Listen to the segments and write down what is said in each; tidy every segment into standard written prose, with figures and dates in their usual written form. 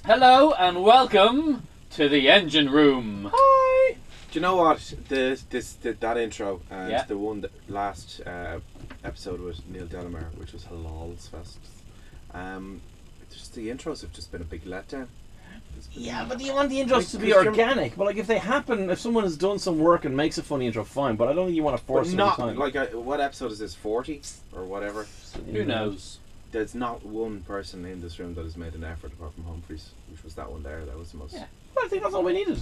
Hello and welcome to the engine room. Hi. Do you know what? That intro and the one that last episode with Neil Delamere, which was Halal's Fest. Just the intros have just been a big letdown. Yeah, but you want the intros to be organic. But like, if they happen, if someone has done some work and makes a funny intro, fine. But I don't think you want to force it. Not like what episode is this? 40 or whatever. Who knows? There's not one person in this room that has made an effort apart from Humphreys, which was that one there. That was the most. Yeah, well, I think that's all we needed.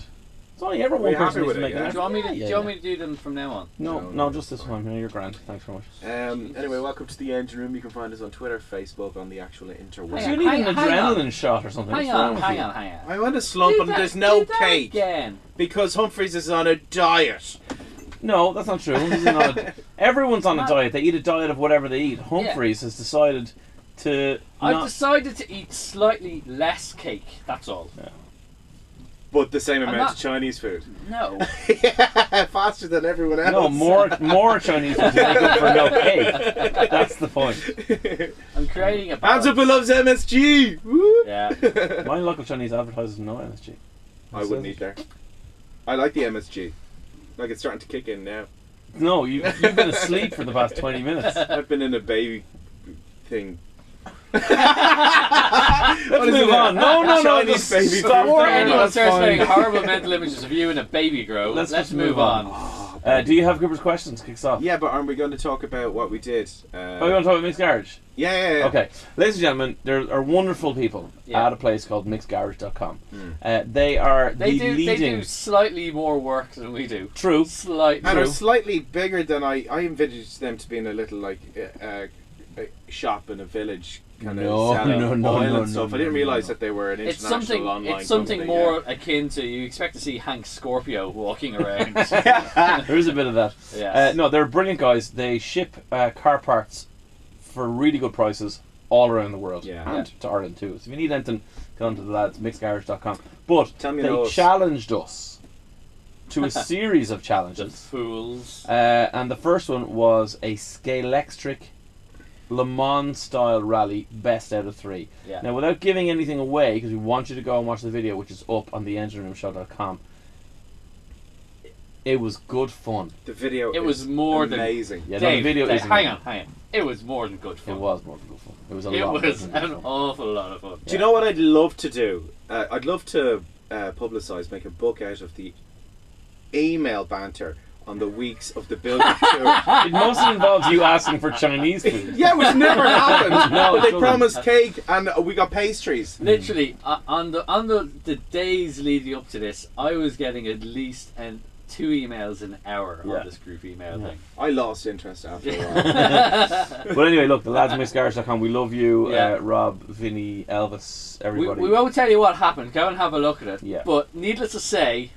It's only ever one person needs to make an effort. Do you want me to do them from now on? No, just this one. You're grand. Thanks very much. Anyway, welcome to the engine room. You can find us on Twitter, Facebook, on the actual interweb. Do you need an adrenaline shot or something? Hang on. I want a slump and there's no cake. Again. Because Humphreys is on a diet. No, that's not true. Everyone's on a diet. They eat a diet of whatever they eat. Humphreys has decided to. I've decided to eat slightly less cake. That's all. Yeah. But the same amount of Chinese food. No. Yeah, faster than everyone else. No, more Chinese food to make up for no cake. That's the point. I'm creating a balance. Hands up who loves MSG! Woo! Yeah. My local Chinese advertisers know MSG. I wouldn't eat there. I like the MSG. Like, it's starting to kick in now. No, you've been asleep for the past 20 minutes. I've been in a baby thing. Let's move on. No. Chinese baby Stop. Before anyone starts getting horrible mental images of you in a baby grow, let's move on. Do you have Cooper's questions? Kicks off. Yeah, but aren't we going to talk about what we did? You want to talk about MicksGarage? Yeah. Okay. Ladies and gentlemen, there are wonderful people at a place called MicksGarage.com. They do slightly more work than we do. True. Slightly. And are slightly bigger than I envisaged them to be in a little, like, a shop in a village. Kind of selling oil and stuff. I didn't realise that they were an international online It's something company, more akin to, you expect to see Hank Scorpio walking around. There is a bit of that. Yes. No, they're brilliant guys. They ship car parts for really good prices all around the world. And to Ireland too. So if you need anything, go on to the lads, MicksGarage.com. But they challenged us to a series of challenges. The fools. And the first one was a Scalextric Le Mans style rally, best out of 3. Yeah. Now, without giving anything away, because we want you to go and watch the video, which is up on theengineroomshow.com, it was good fun. The video was more amazing. Yeah, Dave, the video is hang on. It was more than good fun. It was more than good fun. It was an awful lot of fun. Do you know what I'd love to do? I'd love to publicise, make a book out of the email banter on the weeks of the building tour. It mostly involves you asking for Chinese food. Yeah, which never happened. No, they promised cake and we got pastries. Literally, on the days leading up to this, I was getting at least 2 emails an hour on this group email thing. I lost interest after a while. But anyway, look, the lads at MicksGarage.com, we love you, Rob, Vinny, Elvis, everybody. We won't tell you what happened. Go and have a look at it. Yeah. But needless to say,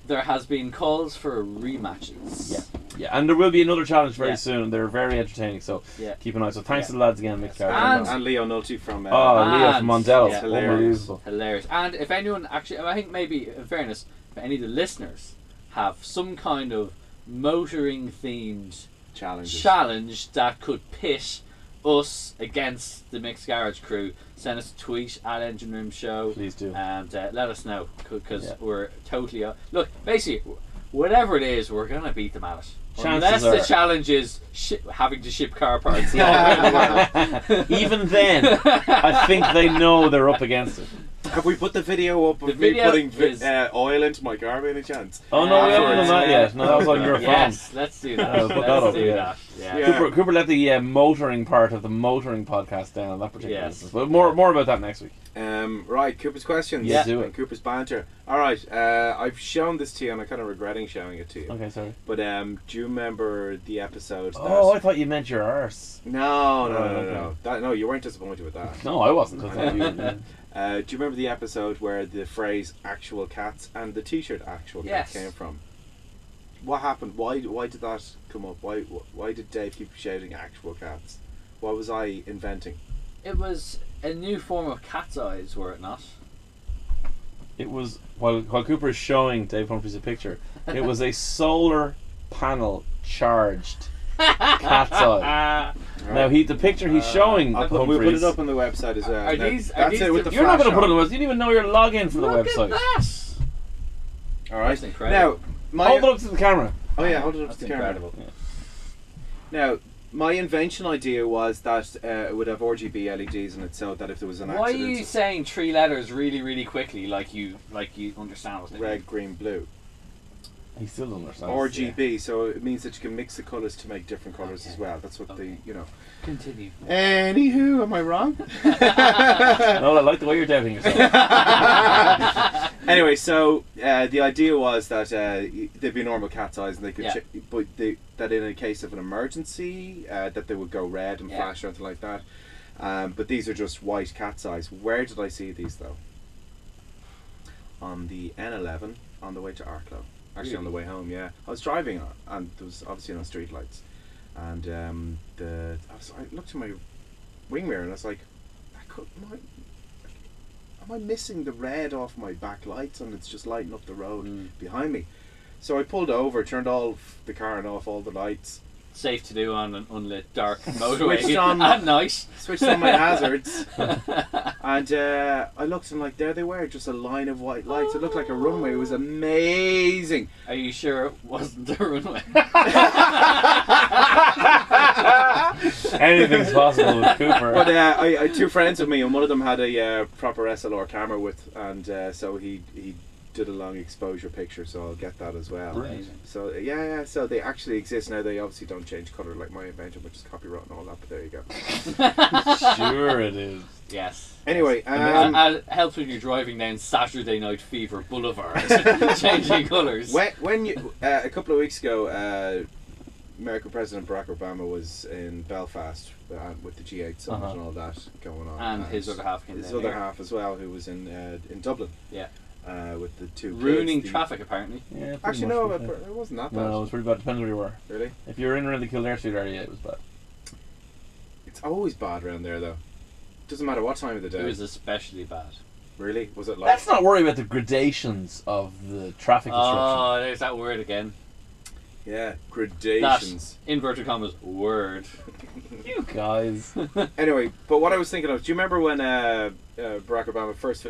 there has been calls for rematches. Yeah, and there will be another challenge very soon. They're very entertaining, so keep an eye. So thanks to the lads again, MicksGarage. And Leo Nolte from... Leo from Mondell. Yeah. Hilarious. And if anyone, actually, I think maybe, in fairness, if any of the listeners have some kind of motoring themed challenge that could pit us against the MicksGarage crew, send us a tweet at Engine Room Show. Please do. And let us know, because we're totally... look, basically, whatever it is, we're going to beat them at it. Unless the challenge is having to ship car parts all around the world. Even then, I think they know they're up against it. Have we put the video up of me putting oil into my car by any chance? Oh no, we haven't done that yet. No, that was on your phone. Yes, let's do that. Put that up, yeah. Cooper let the motoring part of the motoring podcast down on that particular instance. But more about that next week. Right, Cooper's questions. Yeah, do it. And Cooper's banter. Alright, I've shown this to you and I'm kind of regretting showing it to you. Okay, sorry. But do you remember the episode I thought you meant your arse. No. No, you weren't disappointed with that. No, I wasn't. I thought you... do you remember the episode where the phrase actual cats and the t-shirt actual cat came from? What happened? Why did that come up? Why did Dave keep shouting actual cats? What was I inventing? It was a new form of cat's eyes, were it not? It was, while Cooper is showing Dave Humphreys a picture, it was a solar panel charged cat's eye. Now the picture he's showing. We'll put it up on the website as well. That's it with the You're not going to put it on the website. You didn't even know your login for the website. All right. Incredible. Now, hold it up to the camera. Oh yeah, hold it up to the camera. Incredible. Yeah. Now, my invention idea was that it would have RGB LEDs in it, so that if there was an accident. Why are you saying 3 letters really, really quickly, like you understand what they mean? Red, green, blue. He still doesn't understand. RGB, so it means that you can mix the colours to make different colours as well. That's what Continue. Anywho, am I wrong? No, I like the way you're doubting yourself. Anyway, so the idea was that they'd be normal cat's eyes, and they could, that in a case of an emergency, that they would go red and flash or anything like that. But these are just white cat's eyes. Where did I see these though? On the N11 on the way to Arklow. Actually, on the way home, yeah. I was driving, and there was obviously no street lights, and I looked in my wing mirror, and I was like, am I missing the red off my back lights, and it's just lighting up the road behind me? So I pulled over, turned the car and off all the lights. Safe to do on an unlit dark motorway Switched on at night. Switched on my hazards, and I looked and there they were, just a line of white lights. It looked like a runway. It was amazing. Are you sure it wasn't a runway? Anything's possible with Cooper. But I had 2 friends with me, and one of them had a proper SLR camera and so he did a long exposure picture, so I'll get that as well. Amazing. So so they actually exist now. They obviously don't change colour like my invention, which is copyright and all that, but there you go. Sure it is. Yes. Anyway, it helps when you're driving down Saturday Night Fever Boulevard, changing colours. When you a couple of weeks ago, American President Barack Obama was in Belfast with the G8 summit and all that going on, and his other half came down half as well, who was in Dublin. Yeah. With the 2 ruining kids, traffic apparently. Yeah, actually no, it wasn't that bad. No, it was pretty bad. Depends where you were. Really? If you were in around the Kildare Street area, it was bad. It's always bad around there though. Doesn't matter what time of the day. It was especially bad. Really? Was it like? Let's not worry about the gradations of the traffic disruption. Oh, there's that word again. Yeah, gradations. That, inverted commas, word. You guys. Anyway, but what I was thinking of, do you remember when Barack Obama first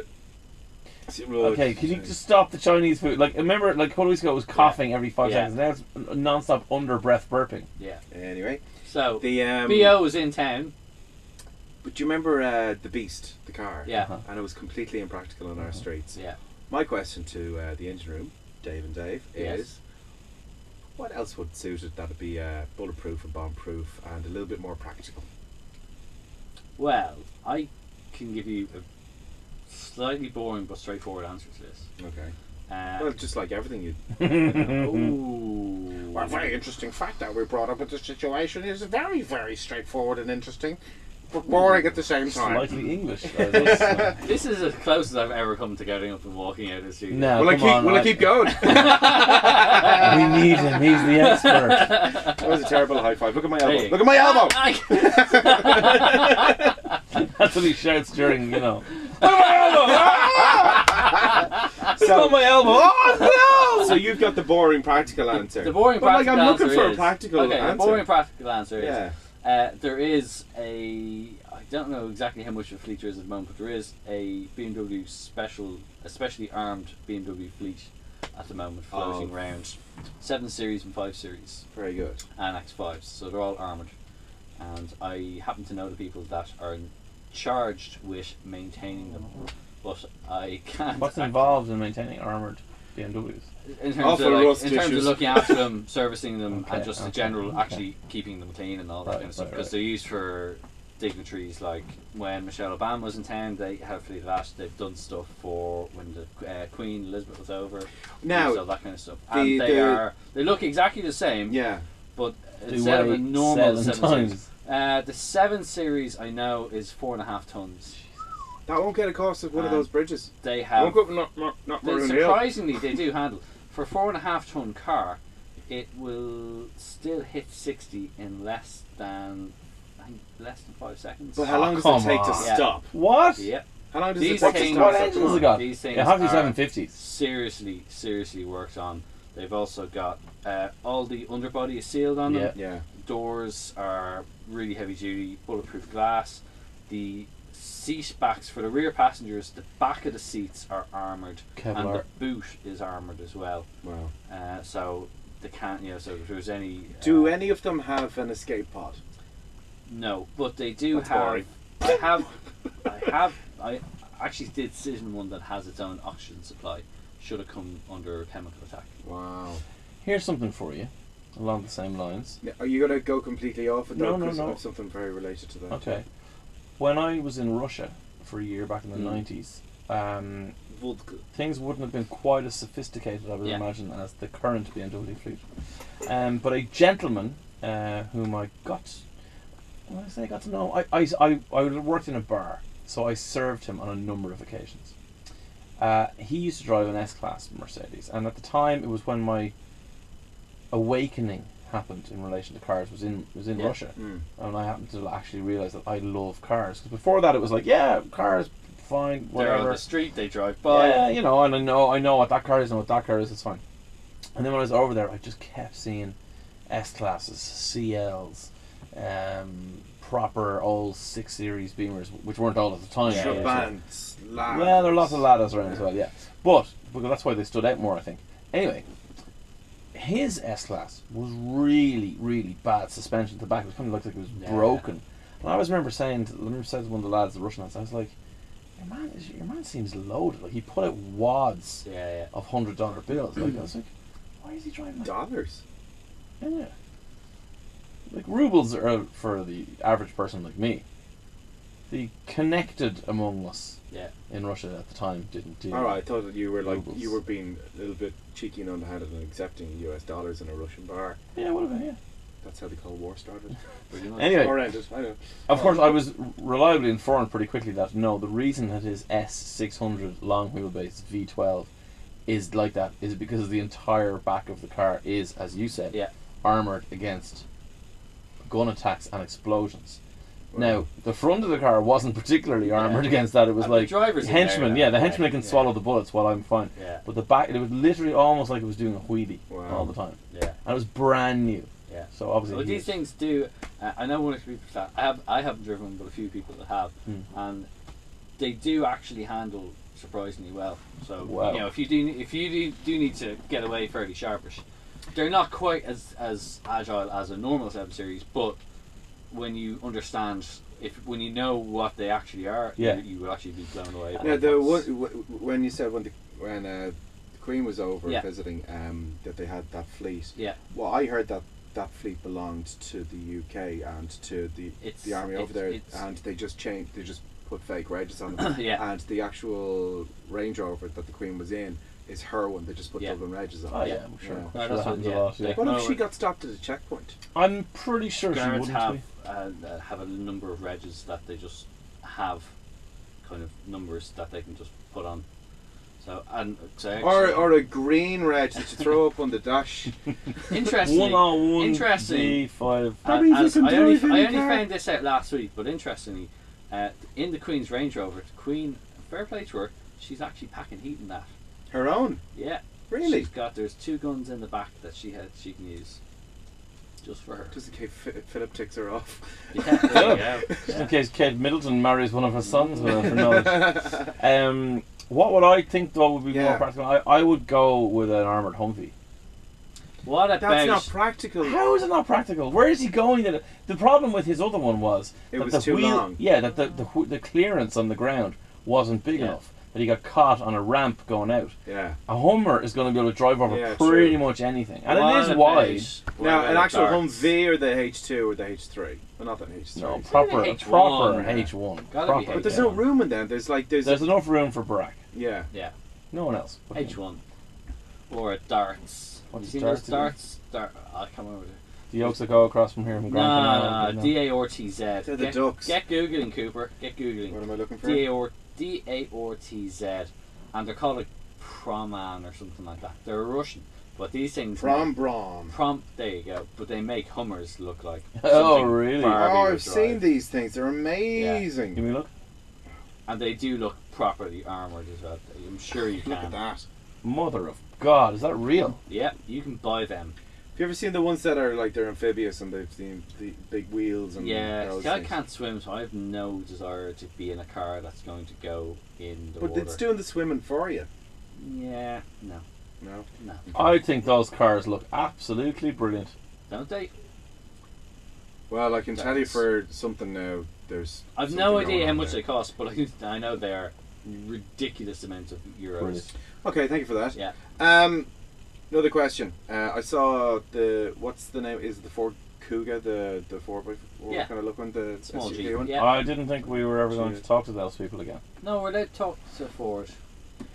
Okay, can you just stop the Chinese food? Like, remember, like a couple of weeks ago, it was coughing every 5 seconds. Now it's non-stop under-breath burping. Yeah. Anyway. So, the BO was in town. But do you remember the Beast, the car? Yeah. And it was completely impractical on our streets. Yeah. My question to the engine room, Dave and Dave, is what else would suit it that would be bulletproof and bomb-proof and a little bit more practical? Well, I can give you a slightly boring but straightforward answer to this. Okay. Well, just like everything you. Ooh. Well, a very interesting fact that we brought up with the situation is very, very straightforward and interesting, but boring at the same time. Slightly English. This is as close as I've ever come to getting up and walking out of the studio. No, will I keep going? We need him. He's the expert. That was a terrible high five. Look at my elbow. Look at my elbow. That's what he shouts during, Look at my elbow! Look at my elbow! Oh no! So you've got the boring practical answer. The boring practical answer I'm looking for a practical answer. The boring practical answer is Yeah. There is I don't know exactly how much of a fleet there is at the moment, but there is a BMW especially armed BMW fleet at the moment floating around. 7 Series and 5 Series. Very good. And X5s, so they're all armoured. And I happen to know the people that are charged with maintaining them, but I can't. What's involved in maintaining armoured BMWs? In terms of looking after them, servicing them, and just the general actually keeping them clean and all that kind of stuff. Because they're used for dignitaries, like when Michelle Obama was in town, they have for that. They've done stuff for when the Queen Elizabeth was over. Now, so that kind of stuff. And they look exactly the same. Yeah. But instead of a normal 7 times. Series, the 7 Series I know is 4.5 tons. That won't get a cost of one of those bridges. They have. Not surprisingly, they do handle. For a 4.5 ton car, it will still hit 60 in less than 5 seconds. But how long does it take to stop? What? Yep. How long does it take to stop? What engines has it got? These things it has these are 750s. Seriously worked on. They've also got all the underbody is sealed on them. Yeah. doors are really heavy duty, bulletproof glass. The seat backs for the rear passengers, the back of the seats are armoured, Kevlar. and the boot is armoured as well. Wow. So they can't, so if there's any. Do any of them have an escape pod? No, but they do That's have. boring. I actually did sit in one that has its own oxygen supply. Should have come under chemical attack. Wow. Here's something for you, along the same lines. Are you going to go completely off it though? No. I have something very related to that. Okay. When I was in Russia for a year back in the 90s, things wouldn't have been quite as sophisticated, I would imagine, as the current BMW fleet. But a gentleman whom I got to know, I worked in a bar, so I served him on a number of occasions. He used to drive an S-Class Mercedes, and at the time it was when my awakening happened in relation to cars was in Russia, and I happened to actually realise that I love cars. Because before that it was like, cars, fine, whatever. They're on the street, they drive by. Yeah, and I know what that car is and what that car is. It's fine. And then when I was over there, I just kept seeing S-Classes, CLs, proper old 6 Series Beamers, which weren't old at the time. Trabants, Ladas. Well, there are lots of Ladas around as well, yeah. But that's why they stood out more, I think. Anyway, his S-Class was really, really bad suspension at the back. It kind of looked like it was broken. And I always remember saying to one of the lads, the Russian lads, I was like, your man seems loaded. Like, he put out wads of $100 bills. Like, I was like, why is he driving that? Dollars? Yeah. Like, rubles are for the average person like me. The connected among us in Russia at the time didn't do. Alright, I thought that you were rubles. you were being a little bit cheeky and underhanded and accepting US dollars in a Russian bar. Yeah, would have been, That's how the Cold War started. Anyway, horrendous, I know. Of course, I was reliably informed pretty quickly that the reason that his S600 long wheelbase V12 is like that is because the entire back of the car is, as you said, armoured against gun attacks and explosions. Wow. Now, the front of the car wasn't particularly armoured against that. It was like henchmen. The henchmen can swallow the bullets while I'm fine. Yeah. But the back, it was literally almost like it was doing a wheelie all the time. Yeah. And it was brand new. Yeah. So obviously, well, these things do. I know one of the people that I haven't driven, but a few people that have, and they do actually handle surprisingly well. So if you do need to get away fairly sharpish, they're not quite as agile as a normal 7 Series, but when you understand, when you know what they actually are, you will actually be blown away. Yeah, when you said when the Queen was over visiting, that they had that fleet. Yeah. Well, I heard that fleet belonged to the UK and to the army over there, and they just changed. They just put fake regs on them. And the actual Range Rover that the Queen was in is her one. They just put Dublin regs on. Oh yeah, I'm sure. That happens a lot. What if she got stopped at a checkpoint? I'm pretty sure she wouldn't have a number of regs that they just have kind of numbers that they can just put on. So or a green reg that you throw up on the dash. Interestingly, 101 D5. I only found this out last week, but interestingly, in the Queen's Range Rover, the Queen, fair play to her, she's actually packing heat in that. Her own? Yeah. Really? There's 2 guns in the back that she can use. Just for her. Just in case Philip ticks her off. Just in case Kate Middleton marries one of her sons for knowledge. What would I think though would be more practical? I would go with an armoured Humvee. That's not practical. How is it not practical? Where is he going? The problem with his other one was it was too long. Yeah, that the clearance on the ground wasn't big enough. That he got caught on a ramp going out. Yeah. A Hummer is going to be able to drive over pretty much anything. And it is wide. Now, an actual Humvee or the H2 or the H3? Well, not the H3. No, proper H1. But there's no room in them. There's enough room for Barack. Yeah. Yeah. No one else. H1. Or a Darts. What's Darts? I can't remember. The yokes that go across from here from Grand No, D-A-R-T-Z. They're the ducks. Get Googling, Cooper. Get Googling. What am I looking for? D-A-R-T-Z, and they're called Proman or something like that. They're Russian, but these things there you go. But they make Hummers look like really? I've seen these things. They're amazing. Give me a look. And they do look properly armoured as well. I'm sure you can. Look at that. Mother of God, is that real? Yeah, you can buy them. Have you ever seen the ones that are like they're amphibious and they've seen the big wheels and those I things? can't swim, so I have no desire to be in a car that's going to go in the water. But it's doing the swimming for you. Yeah, no. I think those cars look absolutely brilliant. Don't they? Well, I can tell you for something now, I've no idea how much they cost, but I know they are ridiculous amounts of euros. Brilliant. Okay, thank you for that. Yeah. Another question. I saw what's the name? Is it the Ford Kuga, the 4x4 kind of look one, the small SUV Jeep. one? Yeah. I didn't think we were ever going to talk to those people again. No, we're allowed to talk to Ford.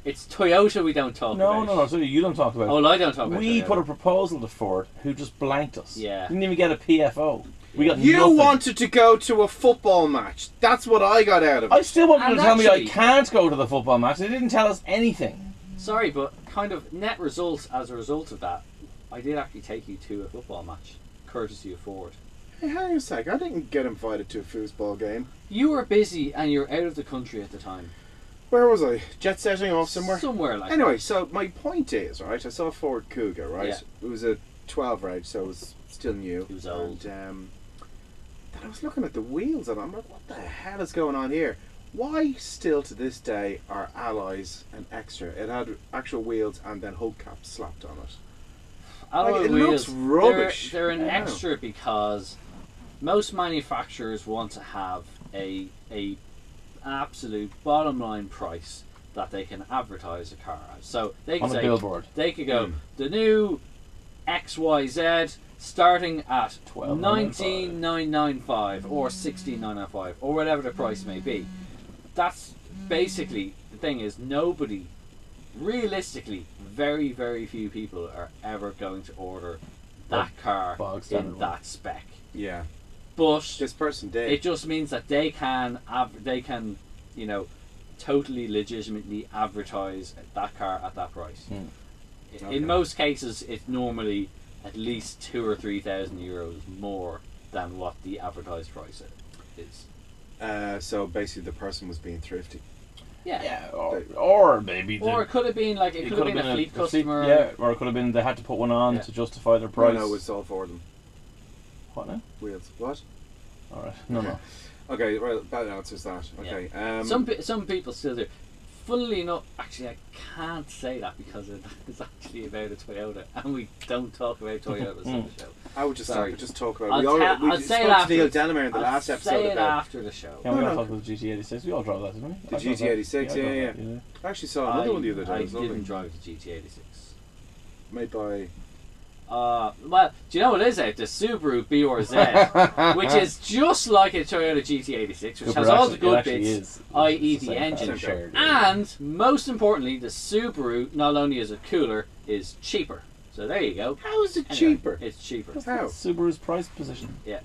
It's Toyota we don't talk about. No, so you don't talk about it. Oh, well, I don't talk about it. We put a proposal to Ford who just blanked us. Yeah. Didn't even get a PFO. We got You nothing. wanted to go to a football match. That's what I got out of it. I still want you And to tell me I actually- can't go to the football match. They didn't tell us anything. Sorry, but kind of net results as a result of that, I did actually take you to a football match, courtesy of Ford. Hey, hang on a sec. I didn't get invited to a foosball game. You were busy and you were out of the country at the time. Where was I? Jet setting off somewhere? Somewhere like Anyway, that. so my point is, right, I saw a Ford Kuga, right? Yeah. It was a 12 reg, so it was still new. It was old. And then I was looking at the wheels and I'm like, what the hell is going on here? Why still to this day are alloys an extra? It had actual wheels and then hubcaps slapped on it. Alloy it wheels, looks rubbish. They're an Yeah. extra because most manufacturers want to have a absolute bottom line price that they can advertise a car at. So they can On a say billboard. they could go the new XYZ starting at $12,995 $19,995 or $16,995 or whatever the price may be. That's basically the thing is nobody, realistically, very very few people are ever going to order that car in that spec. Yeah. But This person did. it just means that they can you know, totally legitimately advertise that car at that price. Okay. In most cases, it's normally at least 2,000 or 3,000 euros more than what the advertised price is. So basically the person was being thrifty. Yeah. Or maybe... Or it could have been like it could have been a fleet customer. Yeah, or it could have been they had to put one on to justify their price. No, it's all for them. What now? Wheels. What? Alright, no. Okay, well, that answers that. Okay. Yeah. Some people still do. Funnily enough, actually, I can't say that because it's actually about a Toyota, and we don't talk about Toyotas on the show. I would just talk about. I'll We say it spoke after. to Neil Delamere in the last I'll episode say it about after the show. Yeah, we all talked about the GT86. We all drove that, didn't we? the GT86. Yeah. I actually saw another one the other day. I It was lovely. didn't drive the GT86. Made by. Well, do you know what is out? The Subaru BRZ, which is just like a Toyota GT86, which has all the good bits, i.e. the engine. And, most importantly, the Subaru, not only is it cooler, is cheaper. So there you go. How is it cheaper? It's cheaper. How? Subaru's price position. Yeah.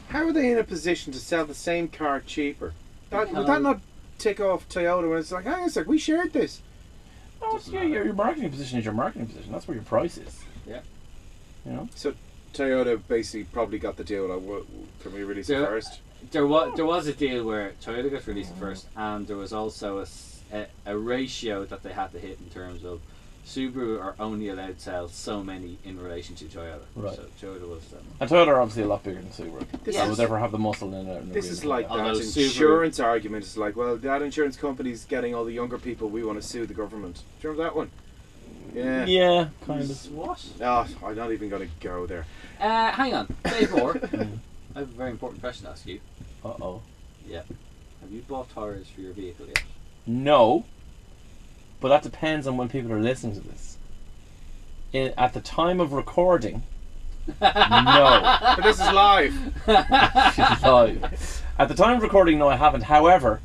How are they in a position to sell the same car cheaper? Would that not tick off Toyota when it's like, hang on a sec, we shared this? Oh, yeah, your marketing position is your marketing position. That's where your price is. Yeah. You know? So Toyota basically probably got the deal. Can we release it first? There was a deal where Toyota got released first, and there was also a ratio that they had to hit in terms of Subaru are only allowed to sell so many in relation to Toyota. Right. So Toyota was. And Toyota are obviously a lot bigger than Subaru. Yes. Would ever have the muscle in it. This is like that Although insurance argument. It's like, well, that insurance company's getting all the younger people. We want to sue the government. Do you remember that one? Yeah. Yeah, kind of. What? Oh, I'm not even going to go there. Hang on, Dave Moore. I have a very important question to ask you. Uh-oh. Yeah. Have you bought tyres for your vehicle yet? No. But that depends on when people are listening to this. At the time of recording, no. But this is live. Live. At the time of recording, no, I haven't. However,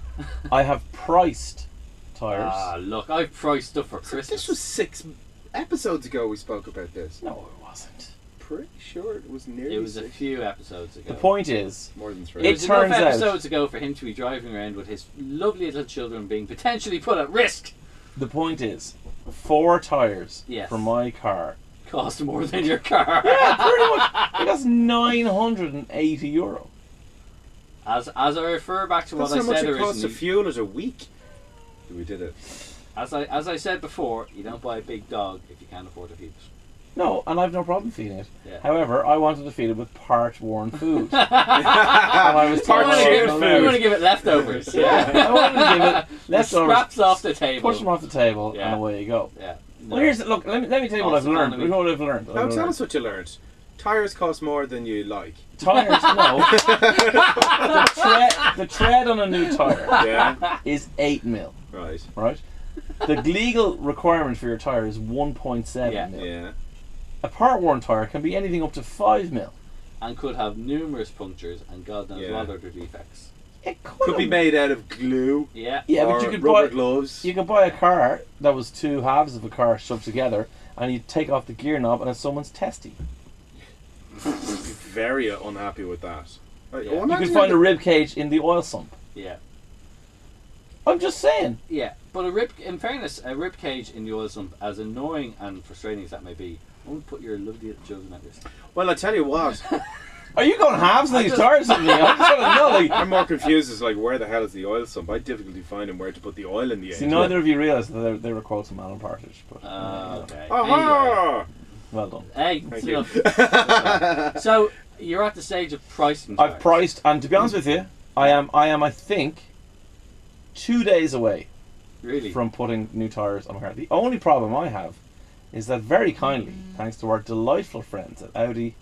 I have priced tyres. Look, I've priced stuff for Christmas. This was 6 episodes ago we spoke about this. No, it wasn't. Pretty sure it was nearly It was 6. a few episodes ago. The point is, more than 3. It was turns enough out- episodes ago for him to be driving around with his lovely little children being potentially put at risk. the point is, 4 tyres Yes. for my car. Cost more than your car. Yeah, pretty much. It costs €980. As I refer back to That's what I how much said it costs to originally, fuel it a week. We did it. as I said before, you don't buy a big dog if you can't afford to feed it. No, and I've no problem feeding it. Yeah. However, I wanted to feed it with part-worn food. And I was You want to give it leftovers. Yeah. I wanted to give it leftovers. Scraps off the table. Push them off the table, and away you go. Yeah. No. Well, look. Let me tell you what I've learned. Look what I've learned. Now tell us what you learned. Tires cost more than you like. Tires, no. the tread on a new tire is 8 mil. Right. The legal requirement for your tire is 1.7 mil. Yeah. A part-worn tire can be anything up to 5 mil. And could have numerous punctures and God knows what other defects. It could be made out of glue. Yeah. Yeah, or but you could rubber gloves. You could buy a car that was two halves of a car shoved together, and you take off the gear knob, and it's someone's testy. Very unhappy with that. Yeah. You could find a rib cage in the oil sump. Yeah. I'm just saying. Yeah, but in fairness, a rib cage in the oil sump, as annoying and frustrating as that may be, won't put your lovely little children at risk. Well, I tell you what. Are you going halves on these tires or me? I'm just trying to know. Like, I'm more confused as where the hell is the oil sump? I had difficulty finding where to put the oil in the engine. See, neither of you realised that they were quotes from Alan Partridge. But, okay. Aha! Well done. Hey, thank you. So you're at the stage of pricing. I've priced, and to be honest with you, I am. I think 2 days away. Really? From putting new tires on my car. The only problem I have is that very kindly, thanks to our delightful friends at Audi,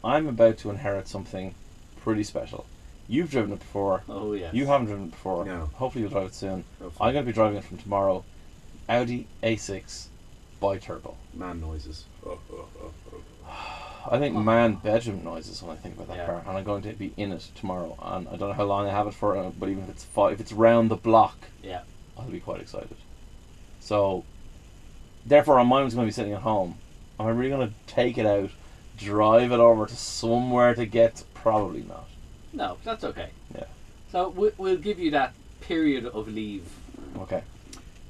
I'm about to inherit something pretty special. You've driven it before. Oh yeah. You haven't driven it before. No. Hopefully you'll drive it soon. Hopefully. I'm going to be driving it from tomorrow. Audi A6 bi-turbo. Man noises. I think man bedroom noises when I think about that car, and I'm going to be in it tomorrow. And I don't know how long I have it for, but even if it's round the block, I'll be quite excited. So, therefore, mine was going to be sitting at home. Am I really going to take it out, drive it over to somewhere to get? Probably not. No, that's okay. Yeah. So we'll give you that period of leave. Okay.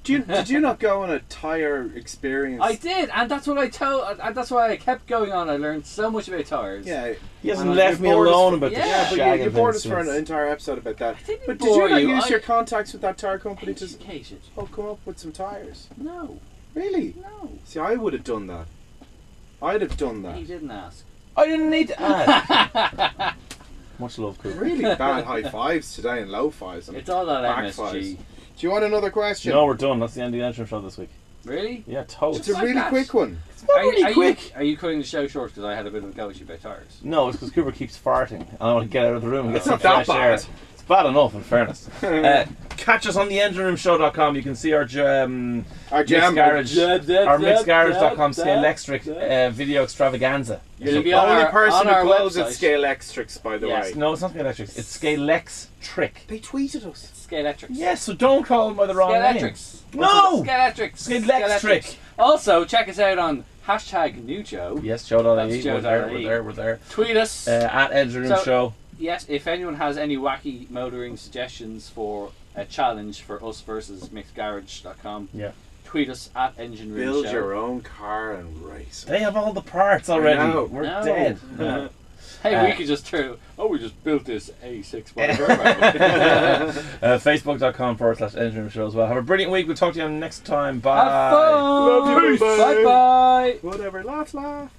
Did you not go on a tire experience? I did, and that's what I told. And that's why I kept going on. I learned so much about tires. Yeah, he hasn't left me alone about but you bored us for an entire episode about that. But did you not use your contacts with that tire company to come up with some tires? No. Really? No. See, I would have done that. I'd have done that. He didn't ask. I didn't need to ask. Much love, Cooper. Really bad high fives today and low fives. And it's all that MSG. Fives. Do you want another question? No, we're done. That's the end of the intro show this week. Really? Yeah, totally. It's a really quick one. It's not really quick. Are you cutting the show short because I had a bit of a go at you about tires? No, it's because Cooper keeps farting, and I want to get out of the room and get some fresh air. It's bad enough, in fairness. Catch us on the engineroomshow.com. You can see our MicksGarage, our MicksGarage.com Scalextric video extravaganza. You're the only person who calls it Scalextrics, by the way. No, it's not Scalextric. It's Scalextric. They tweeted us. Scalextric. Yes, so don't call them by the wrong name. No! Scalextric. Also, check us out on #NewJoe. Yes, Joe.ie. We're there. Tweet us. At Engineering Show. Yes, if anyone has any wacky motoring suggestions for a challenge for us versus MicksGarage.com, tweet us at Engineering Show. Build your own car and race. They have all the parts already. We're dead. No. Hey, we could just we just built this A6 whatever. Facebook.com/Engineering Show as well. Have a brilliant week. We'll talk to you next time. Bye. Have fun. Love you. Bye bye. Whatever. Laugh.